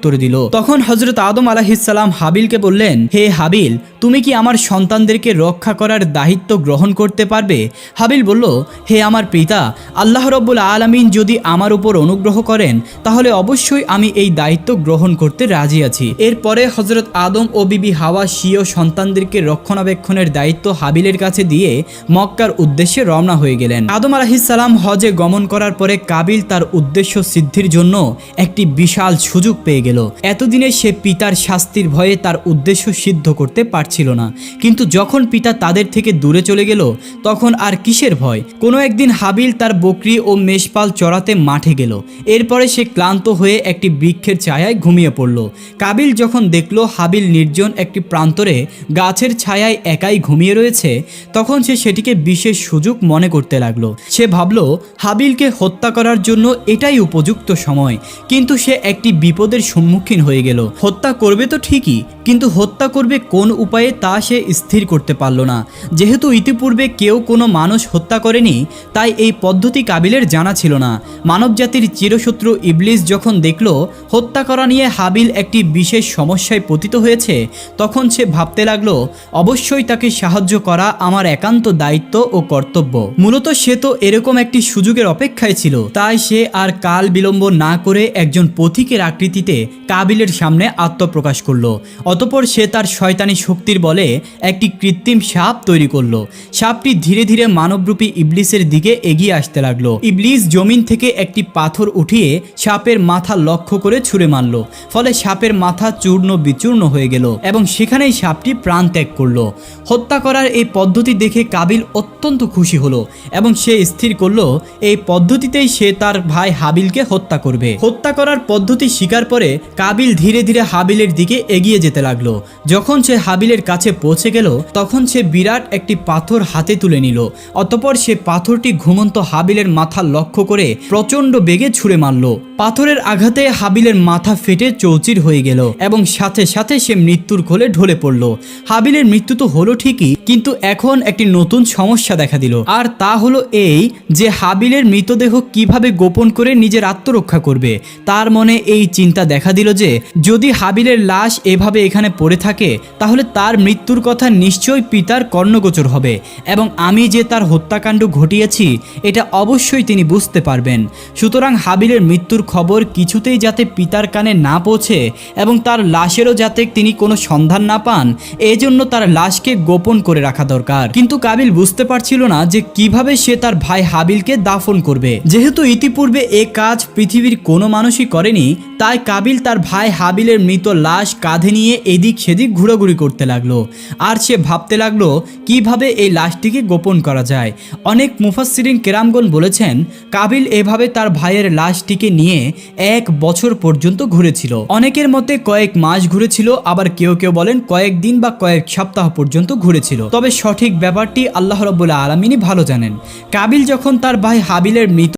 উত্তর দিল। তখন হযরত আদম আলাইহিস সালাম হাবিলকে বললেন, হে হাবিল, তুমি কি আমার সন্তানদেরকে রক্ষা করার দায়িত্ব গ্রহণ করতে পারবে? হাবিল বলল, হে আমার পিতা, আল্লাহ রাব্বুল আলামিন যদি আমার উপর অনুগ্রহ করেন তাহলে অবশ্যই আমি এই দায়িত্ব গ্রহণ করতে রাজি আছি। এরপরে হযরত আদম ও বিবি হাওয়া স্বীয় সন্তানদেরকে রক্ষণাবেক্ষণের দায়িত্ব হাবিলের কাছে দিয়ে মক্কার উদ্দেশ্যে রওনা হয়ে গেলেন। আদম আলাইহিস সালাম হজে গমন করার পরে কাবিল তার উদ্দেশ্য সিদ্ধির জন্য একটি বিশাল সুযোগ পেয়ে গেল। এতদিনে সে পিতার শাস্তির ভয়ে তার উদ্দেশ্য সিদ্ধ করতে পারছিল না, কিন্তু যখন পিতা তাদের থেকে দূরে চলে গেল তখন আর কিসের ভয়? কোনো একদিন হাবিল তার বকরি ও মেষপাল চড়াতে মাঠে গেল। এরপরে সে ক্লান্ত হয়ে একটি বৃক্ষের ছায়ায় ঘুমিয়ে পড়ল। কাবিল যখন দেখল হাবিল নির্জন একটি প্রান্তরে গাছের ছায়ায় একাই ঘুমিয়ে রয়েছে, তখন সে সেটিকে বিশেষ সুযোগ মনে করতে লাগলো। সে ভাবল হাবিলকে হত্যা করার জন্য এটাই উপযুক্ত সময়, কিন্তু সে একটি বিপদের সম্মুখীন হয়ে গেল। হত্যা করবে তো ঠিকই, কিন্তু হত্যা করবে কোন উপায়ে তা সে স্থির করতে পারল না। যেহেতু ইতিপূর্বে কেউ কোনো মানুষ হত্যা করেনি, তাই এই পদ্ধতি কাবিলের জানা ছিল না। মানবজাতির চিরশত্রু ইবলিস যখন দেখল হত্যা করা নিয়ে হাবিল একটি বিশেষ সমস্যায় পতিত হয়েছে, তখন সে ভাবতে লাগলো অবশ্যই তাকে সাহায্য করা আমার একান্ত দায়িত্ব ও কর্তব্য। মূলত সে তো এরকম একটি সুযোগের অপেক্ষায় ছিল, তাই সে আর কাল বিলম্ব না করে একজন পথিকের আকৃতিতে কাবিলের সামনে আত্মপ্রকাশ করলো। অতঃপর সে তার শয়তানি শক্তির বলে একটি কৃত্রিম সাপ তৈরি করলো। সাপটি ধীরে ধীরে মানবরূপী ইবলিসের দিকে এগিয়ে আসতে লাগলো। ইবলিস জমিন থেকে একটি পাথর উঠিয়ে সাপের মাথা লক্ষ্য করে ছুঁড়ে মারল। ফলে সাপের মাথা চূর্ণ বিচূর্ণ হয়ে গেল এবং সেখানেই সাপটি প্রাণ ত্যাগ করলো। হত্যা করার এই পদ্ধতি দেখে কাবিল অত্যন্ত খুশি হলো এবং সে স্থির করলো এই পদ্ধতিতেই সে তার ভাই হাবিলকে হত্যা করবে। হত্যা করার পদ্ধতি শিকার পরে কাবিল ধীরে ধীরে হাবিলের দিকে এগিয়ে যেতে লাগলো। যখন সে হাবিলের কাছে পৌঁছে গেল তখন সে বিরাট একটি পাথর হাতে তুলে নিল। অতঃপর সে পাথরটি ঘুমন্ত হাবিলের মাথা লক্ষ্য করে প্রচণ্ড বেগে ছুঁড়ে মারল। পাথরের আঘাতে হাবিলের মাথা ফেটে চৌচির হয়ে গেল এবং সাথে সাথে সে মৃত্যুর কোলে ঢলে পড়ল। হাবিলের মৃত্যু তো হলো ঠিকই, কিন্তু এখন একটি নতুন সমস্যা দেখা দিল, আর তা হলো এই যে হাবিলের মৃতদেহ কিভাবে গোপন করে নিজের আত্মরক্ষা করবে। তার মনে এই চিন্তা দেখা দিল যে যদি হাবিলের লাশ এভাবে এখানে পড়ে থাকে তাহলে তার মৃত্যুর কথা নিশ্চয়ই পিতার কর্ণগোচর হবে এবং আমি যে তার হত্যাকাণ্ড ঘটিয়েছি এটা অবশ্যই তিনি বুঝতে পারবেন। সুতরাং হাবিলের মৃত্যুর খবর কিছুতেই যাতে পিতার কানে না পৌঁছে এবং তার লাশেরও যাতে তিনি কোনো সন্ধান না পান, এজন্য তার লাশকে গোপন করে রাখা দরকার। কিন্তু কাবিল বুঝতে পারছিল না যে কিভাবে সে তার ভাই হাবিলকে দাফন করবে। যেহেতু ইতিপূর্বে এ কাজ পৃথিবীর কোনো মানুষই করেনি, তাই কাবিল তার ভাই হাবিলের মৃত লাশ কাঁধে নিয়ে এদিক সেদিক ঘোরাঘুরি করতে লাগলো। আর সে ভাবতে লাগলো কিভাবে এই লাশটিকে গোপন করা যায়। অনেক মুফাসসিরিন কেরামগণ বলেছেন কাবিল এভাবে তার ভাইয়ের লাশটিকে নিয়ে 1 বছর পর্যন্ত ঘুরেছিল। অনেকের মতে কয়েক মাস ঘুরেছিল, আবার কেউ কেউ বলেন কয়েক দিন বা কয়েক সপ্তাহ পর্যন্ত ঘুরেছিল। তবে সঠিক ব্যাপারটি আল্লাহ রাব্বুল আলামিনই ভালো জানেন। কাবিল যখন তার ভাই হাবিলের মৃত